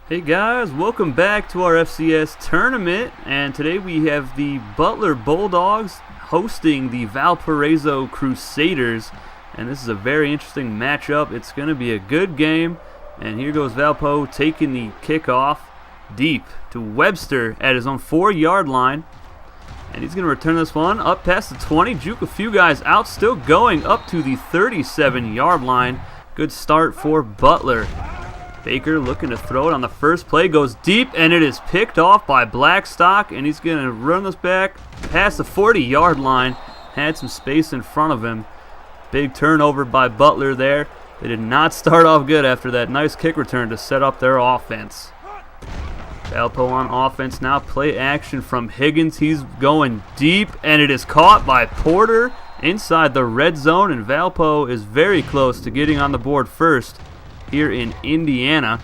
Hey guys, welcome back to our FCS tournament, and today we have the Butler Bulldogs hosting the Valparaiso Crusaders, and this is a very interesting matchup. It's going to be a good game, and here goes Valpo taking the kickoff deep to Webster at his own 4-yard line, and he's going to return this one up past the 20, juke a few guys out, still going up to the 37-yard line. Good start for Butler. Baker looking to throw it on the first play, goes deep, and it is picked off by Blackstock, and he's going to run this back past the 40-yard line. Had some space in front of him. Big turnover by Butler there. They did not start off good after that nice kick return to set up their offense. Valpo on offense now. Play action from Higgins. He's going deep, and it is caught by Porter inside the red zone, and Valpo is very close to getting on the board first here in Indiana.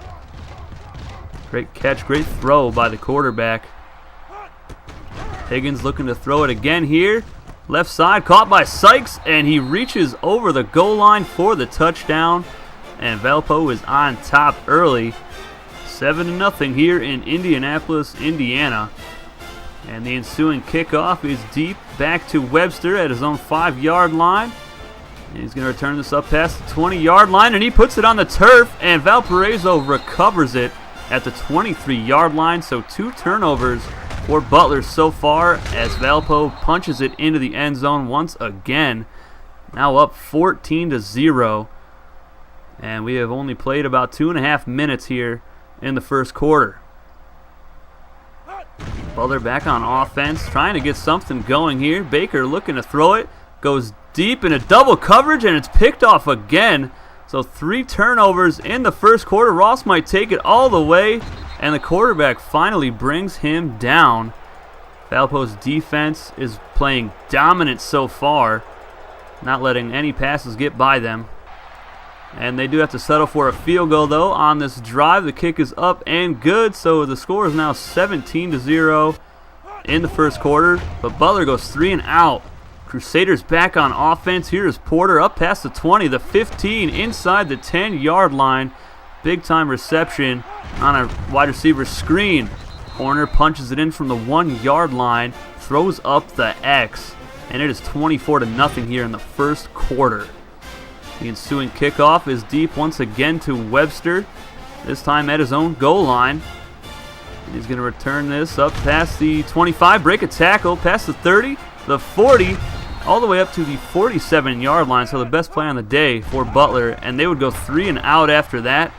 Great catch, great throw by the quarterback. Higgins looking to throw it again here. Left side, caught by Sykes, and he reaches over the goal line for the touchdown. And Valpo is on top early. 7-0 here in Indianapolis, Indiana. And the ensuing kickoff is deep back to Webster at his own 5-yard line. He's going to return this up past the 20-yard line, and he puts it on the turf, and Valparaiso recovers it at the 23-yard line. So 2 turnovers for Butler so far as Valpo punches it into the end zone once again. Now up 14-0, and we have only played about 2.5 minutes here in the first quarter. Butler back on offense, trying to get something going here. Baker looking to throw it, goes deep in a double coverage, and it's picked off again. So 3 turnovers in the first quarter. Ross might take it all the way, and the quarterback finally brings him down. Valpo's defense is playing dominant so far, not letting any passes get by them. And they do have to settle for a field goal, though, on this drive. The kick is up and good, so the score is now 17-0 in the first quarter. But Butler goes 3 and out. Crusaders back on offense. Here is Porter up past the 20, the 15, inside the 10-yard line. Big-time reception on a wide receiver screen. Horner punches it in from the 1-yard line, throws up the X, and it is 24-0 here in the first quarter. The ensuing kickoff is deep once again to Webster, this time at his own goal line. And he's going to return this up past the 25, break a tackle, past the 30, the 40, all the way up to the 47-yard line. So the best play on the day for Butler, and they would go 3 and out after that.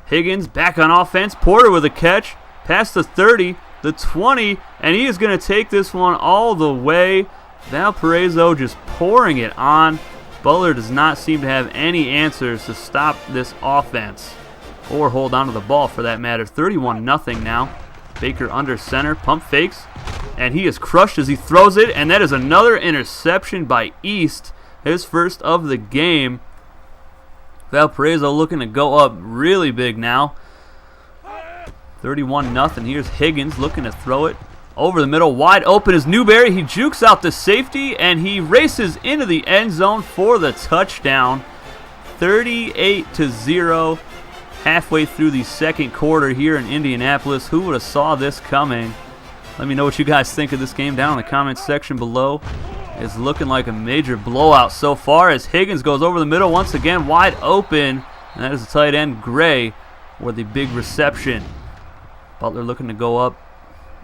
Higgins back on offense. Porter with a catch past the 30, the 20, and he is going to take this one all the way. Valparaiso just pouring it on. Butler does not seem to have any answers to stop this offense or hold on to the ball for that matter. 31-0 now. Baker under center, pump fakes, and he is crushed as he throws it, and that is another interception by East, his first of the game. Valparaiso looking to go up really big now. 31-0. Here's Higgins looking to throw it over the middle, wide open is Newberry. He jukes out the safety, and he races into the end zone for the touchdown. 38-0. Halfway through the second quarter here in Indianapolis. Who would have saw this coming? Let me know what you guys think of this game down in the comments section below. It's looking like a major blowout so far as Higgins goes over the middle once again, wide open. And that is the tight end, Gray, with the big reception. Butler looking to go up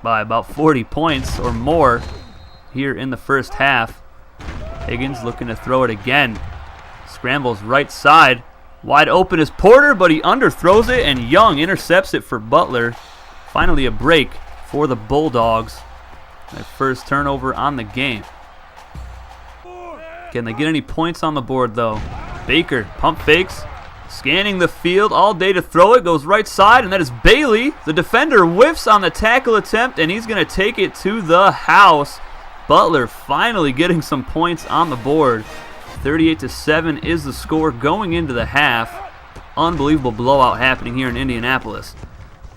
by about 40 points or more here in the first half. Higgins looking to throw it again. Scrambles right side. Wide open is Porter, but he underthrows it, and Young intercepts it for Butler. Finally a break for the Bulldogs. Their first turnover on the game. Can they get any points on the board, though? Baker, pump fakes, scanning the field all day to throw it, goes right side, and that is Bailey. The defender whiffs on the tackle attempt, and he's going to take it to the house. Butler finally getting some points on the board. 38-7 is the score going into the half. Unbelievable blowout happening here in Indianapolis.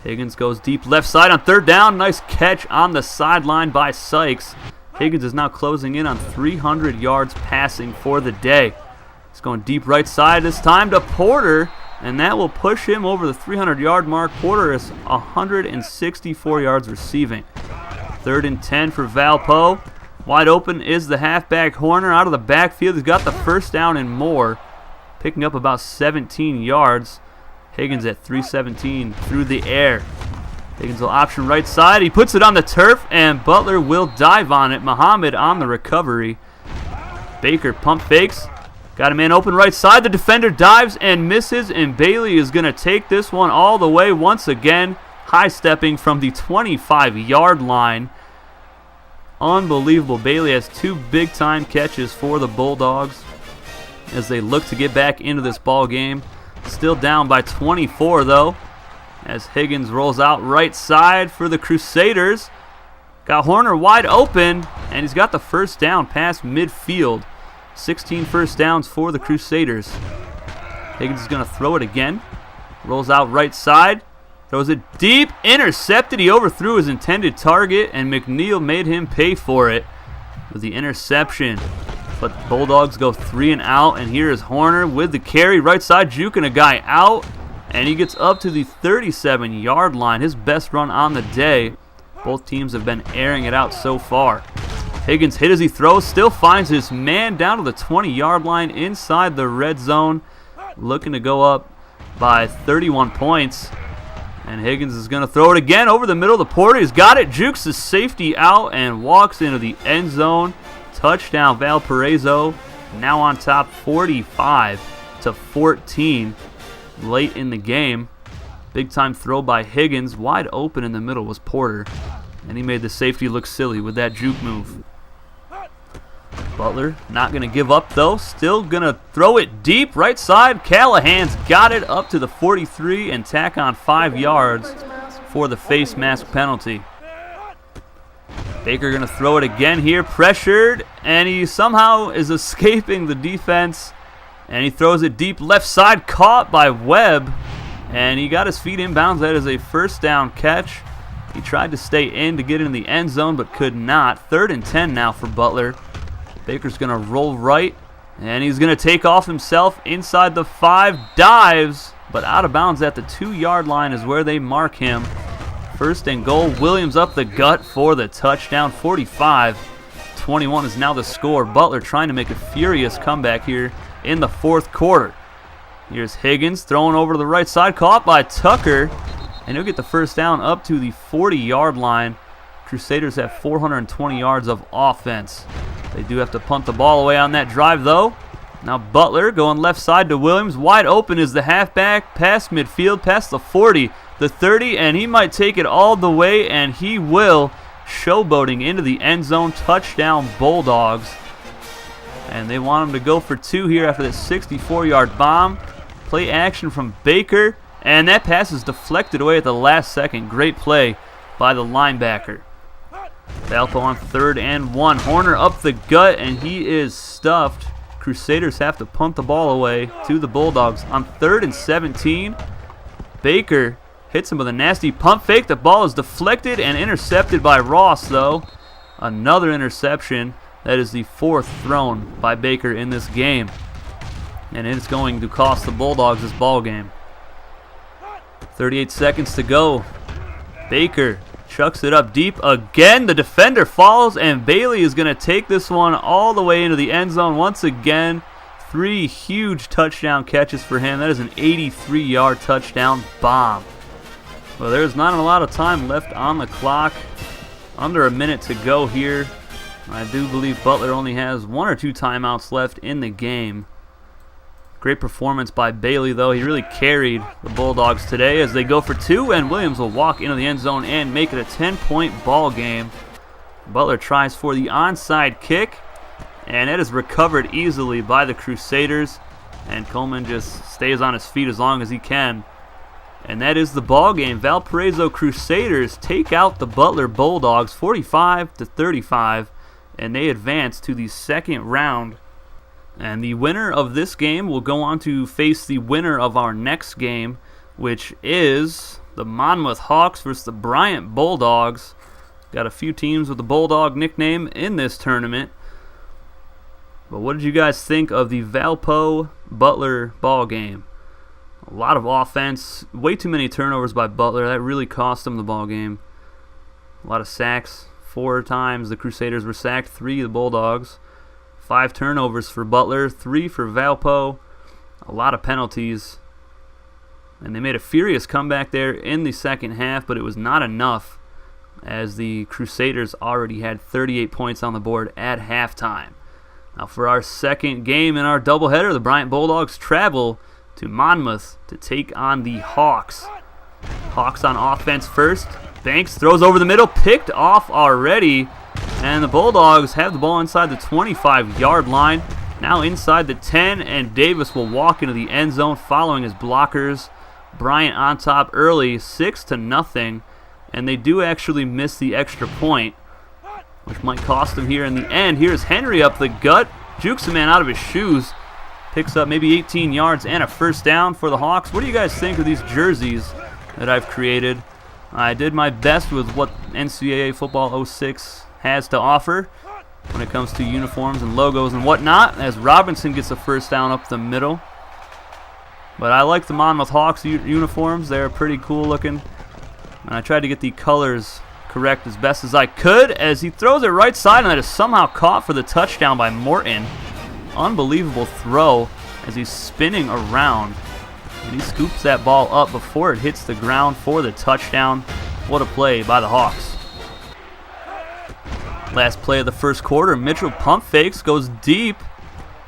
Higgins goes deep left side on third down. Nice catch on the sideline by Sykes. Higgins is now closing in on 300 yards passing for the day. He's going deep right side this time to Porter, and that will push him over the 300-yard mark. Porter is 164 yards receiving. 3rd and 10 for Valpo. Wide open is the halfback Horner out of the backfield. He's got the first down and more, picking up about 17 yards. Higgins at 317 through the air. Higgins will option right side. He puts it on the turf, and Butler will dive on it. Muhammad on the recovery. Baker pump fakes. Got a man open right side. The defender dives and misses, and Bailey is going to take this one all the way once again, high-stepping from the 25-yard line. Unbelievable. Bailey has 2 big-time catches for the Bulldogs as they look to get back into this ball game. Still down by 24, though, as Higgins rolls out right side for the Crusaders. Got Horner wide open, and he's got the first down past midfield. 16 first downs for the Crusaders. Higgins is going to throw it again. Rolls out right side. Throws it deep. Intercepted. He overthrew his intended target, and McNeil made him pay for it with the interception. But the Bulldogs go 3 and out, and here is Horner with the carry. Right side, juking a guy out, and he gets up to the 37-yard line. His best run on the day. Both teams have been airing it out so far. Higgins hit as he throws, still finds his man down to the 20-yard line inside the red zone, looking to go up by 31 points. And Higgins is going to throw it again over the middle. The Porter has got it, jukes the safety out, and walks into the end zone. Touchdown Valparaiso, now on top 45-14 late in the game. Big time throw by Higgins. Wide open in the middle was Porter, and he made the safety look silly with that juke move. Butler not going to give up, though. Still going to throw it deep right side. Callahan's got it up to the 43 and tack on 5 yards for the face mask penalty. Baker going to throw it again here, pressured, and he somehow is escaping the defense, and he throws it deep left side, caught by Webb, and he got his feet inbounds. That is a first down catch. He tried to stay in to get in the end zone, but could not. 3rd and 10 now for Butler. Baker's going to roll right, and he's going to take off himself inside the 5, dives, but out of bounds at the 2-yard line is where they mark him. 1st and goal. Williams up the gut for the touchdown. 45-21 is now the score. Butler trying to make a furious comeback here in the 4th quarter. Here's Higgins throwing over to the right side, caught by Tucker, and he'll get the first down up to the 40-yard line. Crusaders have 420 yards of offense. They do have to punt the ball away on that drive, though. Now Butler going left side to Williams. Wide open is the halfback, past midfield, past the 40, the 30, and he might take it all the way, and he will. Showboating into the end zone. Touchdown Bulldogs. And they want him to go for 2 here after this 64-yard bomb. Play action from Baker, and that pass is deflected away at the last second. Great play by the linebacker. Valpo on 3rd and 1. Horner up the gut, and he is stuffed. Crusaders have to punt the ball away to the Bulldogs on 3rd and 17. Baker hits him with a nasty pump fake. The ball is deflected and intercepted by Ross, though. Another interception. That is the 4th thrown by Baker in this game. And it's going to cost the Bulldogs this ball game. 38 seconds to go. Baker chucks it up deep again. The defender falls, and Bailey is going to take this one all the way into the end zone once again. 3 huge touchdown catches for him. That is an 83-yard touchdown bomb. Well, there's not a lot of time left on the clock. Under a minute to go here. I do believe Butler only has 1 or 2 timeouts left in the game. Great performance by Bailey, though. He really carried the Bulldogs today as they go for 2, and Williams will walk into the end zone and make it a 10-point ball game. Butler tries for the onside kick, and it is recovered easily by the Crusaders, and Coleman just stays on his feet as long as he can. And that is the ball game. Valparaiso Crusaders take out the Butler Bulldogs 45-35, and they advance to the 2nd round. And the winner of this game will go on to face the winner of our next game, which is the Monmouth Hawks versus the Bryant Bulldogs. Got a few teams with the Bulldog nickname in this tournament. But what did you guys think of the Valpo Butler ball game? A lot of offense. Way too many turnovers by Butler. That really cost them the ball game. A lot of sacks. 4 times the Crusaders were sacked. 3 the Bulldogs. 5 turnovers for Butler. 3 for Valpo. A lot of penalties. And they made a furious comeback there in the second half, but it was not enough, as the Crusaders already had 38 points on the board at halftime. Now for our second game in our doubleheader, the Bryant Bulldogs travel to Monmouth to take on the Hawks. Hawks on offense first. Banks throws over the middle, picked off already, and the Bulldogs have the ball inside the 25-yard line. Now inside the 10, and Davis will walk into the end zone following his blockers. Bryant on top early, 6-0, and they do actually miss the extra point, which might cost them here in the end. Here's Henry up the gut, jukes a man out of his shoes, picks up maybe 18 yards and a first down for the Hawks. What do you guys think of these jerseys that I've created? I did my best with what NCAA Football 06 has to offer when it comes to uniforms and logos and whatnot, as Robinson gets a first down up the middle. But I like the Monmouth Hawks uniforms. They're pretty cool looking. And I tried to get the colors correct as best as I could, as he throws it right side, and that is somehow caught for the touchdown by Morton. Unbelievable throw as he's spinning around. And he scoops that ball up before it hits the ground for the touchdown. What a play by the Hawks. Last play of the first quarter, Mitchell pump fakes, goes deep,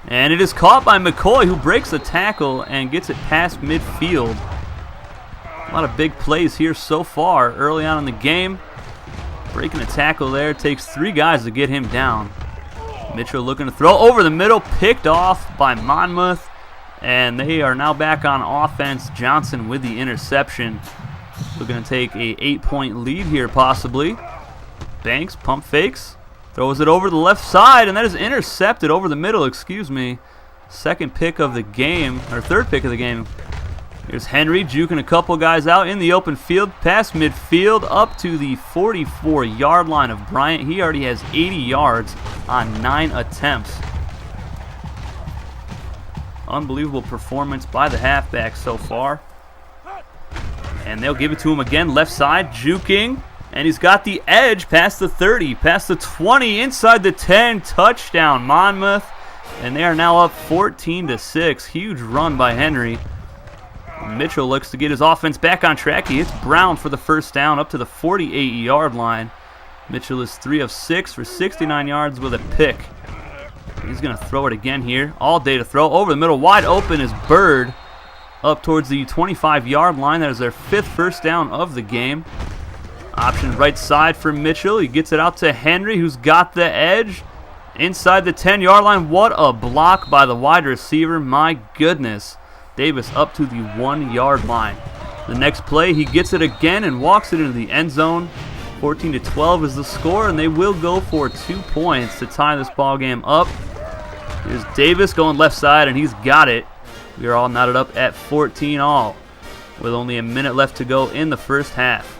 and it is caught by McCoy, who breaks the tackle and gets it past midfield. A lot of big plays here so far early on in the game. Breaking a tackle there, takes 3 guys to get him down. Mitchell looking to throw over the middle, picked off by Monmouth, and they are now back on offense. Johnson with the interception. Looking to take a 8-point lead here possibly. Banks pump fakes, throws it over the left side, and that is intercepted over the middle, excuse me. Second pick of the game, or third pick of the game. Here's Henry juking a couple guys out in the open field, past midfield, up to the 44-yard line of Bryant. He already has 80 yards on 9 attempts. Unbelievable performance by the halfback so far. And they'll give it to him again, left side, juking. And he's got the edge past the 30, past the 20, inside the 10, touchdown Monmouth. And they are now up 14-6. Huge run by Henry. Mitchell looks to get his offense back on track. He hits Brown for the first down up to the 48-yard line. Mitchell is 3 of 6 for 69 yards with a pick. He's going to throw it again here. All day to throw. Over the middle, wide open is Bird up towards the 25-yard line. That is their 5th first down of the game. Option right side for Mitchell. He gets it out to Henry, who's got the edge inside the 10-yard line. What a block by the wide receiver. My goodness. Davis up to the 1-yard line. The next play, he gets it again and walks it into the end zone. 14-12 is the score, and they will go for 2 points to tie this ball game up. Here's Davis going left side, and he's got it. We are all knotted up at 14 all, with only a minute left to go in the first half.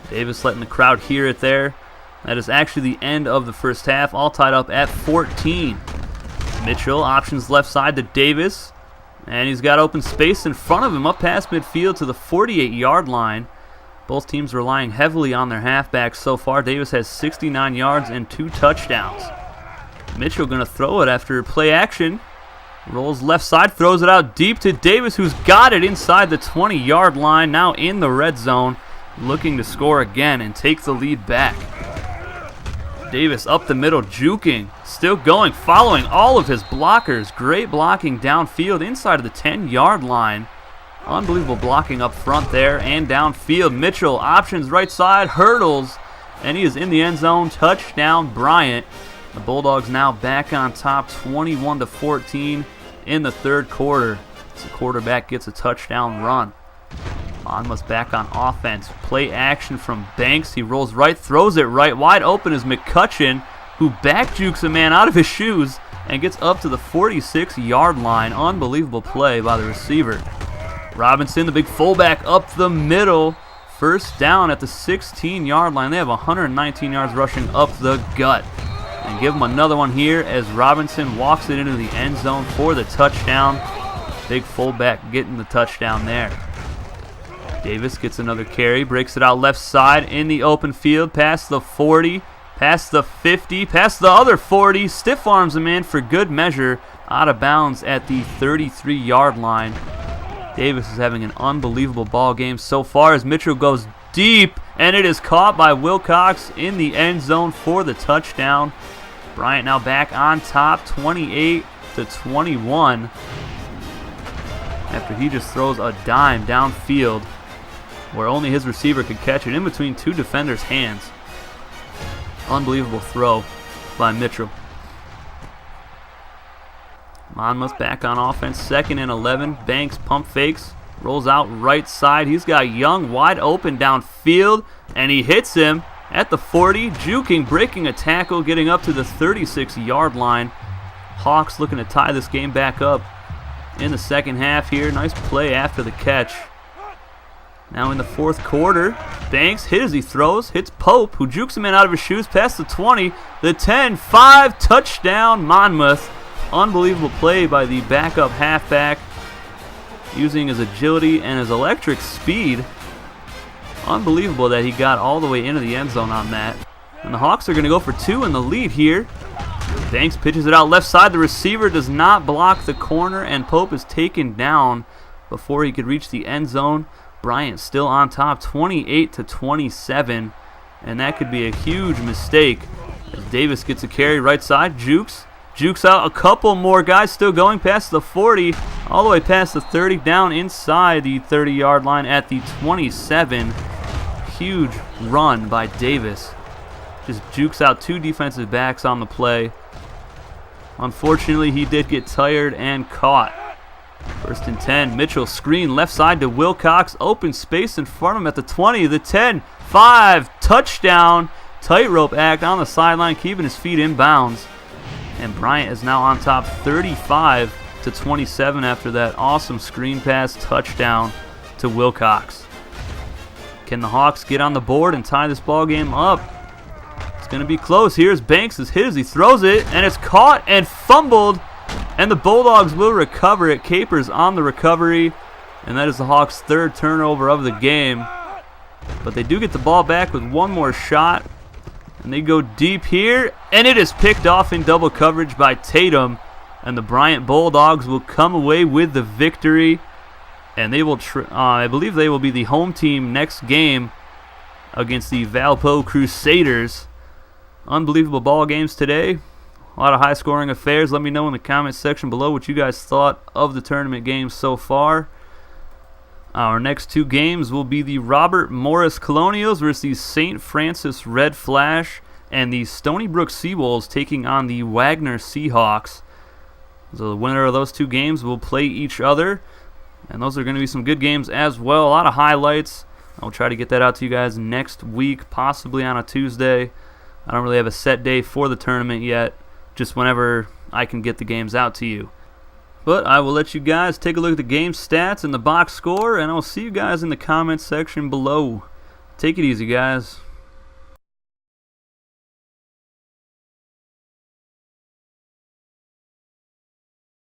Davis letting the crowd hear it there. That is actually the end of the first half, all tied up at 14. Mitchell options left side to Davis, and he's got open space in front of him up past midfield to the 48-yard line. Both teams relying heavily on their halfbacks so far. Davis has 69 yards and 2 touchdowns. Mitchell going to throw it after play action. Rolls left side, throws it out deep to Davis, who's got it inside the 20-yard line, now in the red zone, looking to score again and take the lead back. Davis up the middle, juking, still going, following all of his blockers. Great blocking downfield inside of the 10-yard line. Unbelievable blocking up front there and downfield. Mitchell options right side, hurdles, and he is in the end zone. Touchdown Bryant. The Bulldogs now back on top, 21-14 in the third quarter. The quarterback gets a touchdown run. Monmouth back on offense. Play action from Banks. He rolls right, throws it right. Wide open is McCutcheon, who back jukes a man out of his shoes and gets up to the 46-yard line. Unbelievable play by the receiver. Robinson, the big fullback, up the middle. First down at the 16-yard line. They have 119 yards rushing up the gut. And give him another one here as Robinson walks it into the end zone for the touchdown. Big fullback getting the touchdown there. Davis gets another carry, breaks it out left side in the open field, past the 40, past the 50, past the other 40, stiff arms a man for good measure, out of bounds at the 33-yard line. Davis is having an unbelievable ball game so far as Mitchell goes deep, and it is caught by Wilcox in the end zone for the touchdown. Bryant now back on top, 28-21, after he just throws a dime downfield where only his receiver could catch it in between two defenders' hands. Unbelievable throw by Mitchell. Monmouth back on offense, 2nd and 11. Banks pump fakes, rolls out right side. He's got Young wide open downfield, and he hits him at the 40, juking, breaking a tackle, getting up to the 36-yard line. Hawks looking to tie this game back up in the second half here. Nice play after the catch. Now in the fourth quarter, Banks hit as he throws, hits Pope, who jukes him in out of his shoes past the 20, the 10, 5, touchdown Monmouth. Unbelievable play by the backup halfback, using his agility and his electric speed. Unbelievable that he got all the way into the end zone on that. And the Hawks are going to go for 2 in the lead here. Banks pitches it out left side. The receiver does not block the corner, and Pope is taken down before he could reach the end zone. Bryant still on top, 28-27, and that could be a huge mistake as Davis gets a carry right side, jukes out a couple more guys, still going past the 40, all the way past the 30, down inside the 30-yard line at the 27. Huge run by Davis. Just jukes out 2 defensive backs on the play. Unfortunately, he did get tired and caught. 1st and 10, Mitchell screen left side to Wilcox, open space in front of him at the 20, the 10, 5, touchdown, tightrope act on the sideline, keeping his feet in bounds. And Bryant is now on top, 35-27 after that awesome screen pass touchdown to Wilcox. Can the Hawks get on the board and tie this ball game up? It's going to be close. Here's Banks' hit as he throws it, and it's caught and fumbled. And the Bulldogs will recover it. Capers on the recovery. And that is the Hawks' 3rd turnover of the game. But they do get the ball back with one more shot. And they go deep here. And it is picked off in double coverage by Tatum. And the Bryant Bulldogs will come away with the victory. And they will, I believe they will be the home team next game against the Valparaiso Crusaders. Unbelievable ball games today. A lot of high-scoring affairs. Let me know in the comments section below what you guys thought of the tournament games so far. Our next 2 games will be the Robert Morris Colonials versus the St. Francis Red Flash and the Stony Brook Seawolves taking on the Wagner Seahawks. So the winner of those 2 games will play each other, and those are going to be some good games as well. A lot of highlights. I'll try to get that out to you guys next week, possibly on a Tuesday. I don't really have a set day for the tournament yet. Just whenever I can get the games out to you. But I will let you guys take a look at the game stats and the box score, and I'll see you guys in the comments section below. Take it easy, guys.